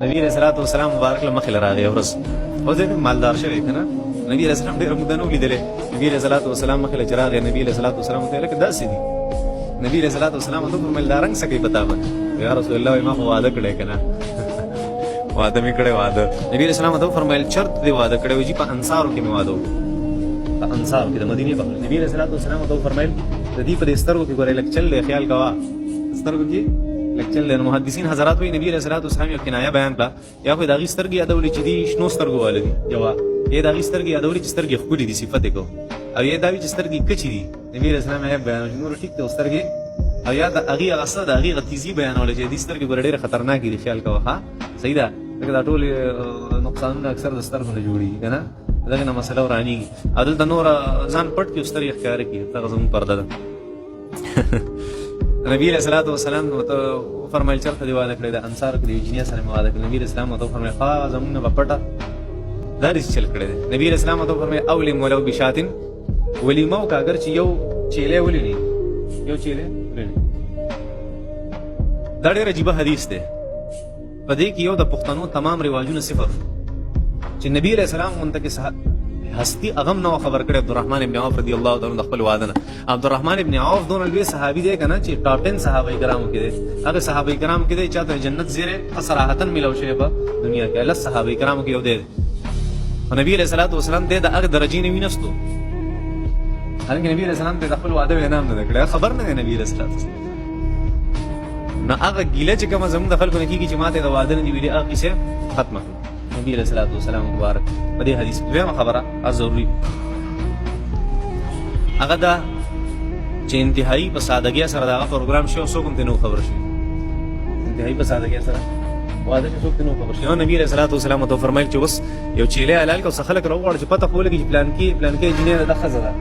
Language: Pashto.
نبی رسول الله والسلام مبارک له مخې راغی ورس او دې مالدار شوی کنه نبی رسول الله ډېر مدنو لیدلې نبی رسول الله والسلام مخې له چراغ نبی رسول الله والسلام ته لکه داسې دي نبی رسول الله والسلام ته فرمایل دا رنگ سکی پتا به یا رسول الله ما خو وعده کړی کنه وعده می کړی وعده نبی رسول الله ته فرمایل چرته دی وعده کړی وجي په انصارو کې می وعده په انصارو کې د مدینه په نبی رسول الله والسلام ته فرمایل د دې په سترګو کې ګورې لک چل خیال کوا سترګو کې لک چل محدثین حضرات وی نبی رسول الله والسلام یو کنایه بیان کړه یا خو د غي سترګې یادولې چې دي شنو سترګو والدي جواب یې د غي سترګې یادولې چې سترګې خولې دي صفت کو او یې دا چې سترګې کچې دي نبی رسول الله یې بیان نور ټیک ته سترګې او یا د هغه غصه د هغه تیزی بیانول چې دي سترګې ګور ډېر خطرناک دي خیال کوه ها صحیح ده دا ټول نقصانونه اکثر د سترګو نه جوړي کنه دغه نه مسله ورانی عدل د نور ځان پټ کې سترګې ښکار کی ته زمون پرده ده نبی رسول الله والسلام ته فرمایل چرته دی وعده کړی د انصار کې د جنیا سره وعده کړی نبی رسول الله ته فرمایل خا زمون نه پټه دا رس چل کړی نبی رسول الله ته فرمایل اولی مولو بشاتن ولیمو کا اگر چې یو چيله ولینی یو چيله ولینی دا ډېر عجیب حدیث دی په دې کې یو د پښتنو تمام رواجونه صفر چې نبی رسول الله مونږ ته هستی اغم نو خبر کړي عبدالرحمن ابن عوف رضی الله تعالی عنہ خپل وعده عبدالرحمن ابن عوف دون لوی صحابي دی کنه چې ټاپ 10 صحابه کرامو کې دي هغه صحابه کرام کې دي چې د جنت زیره صراحتن ملو شي په دنیا کې الله صحابه کرامو کې یو دی نبی رسول الله والسلام د هغه درجې نه وینستو هغه نبی رسول الله ته خپل وعده وینم نه کړی خبر نه نبی رسول الله نه هغه ګیله چې کوم زموږ د خلکو نه کیږي چې ماته د وعده نه ویلي هغه څه ختمه نبی رسول الله والسلام مبارک په دې حدیث کې خبره ضروري هغه دا چې انتهایی په سادهګۍ سره دا پروګرام شو څوک هم نو خبر شي انتهایی په سادهګۍ سره واده څوک نو خبر شي نبی رسول الله والسلام ته فرمایل چې بس یو چيله حلال کو څخه خلک راوړل چې پته خو لګي پلان کې انجینر د خزه ده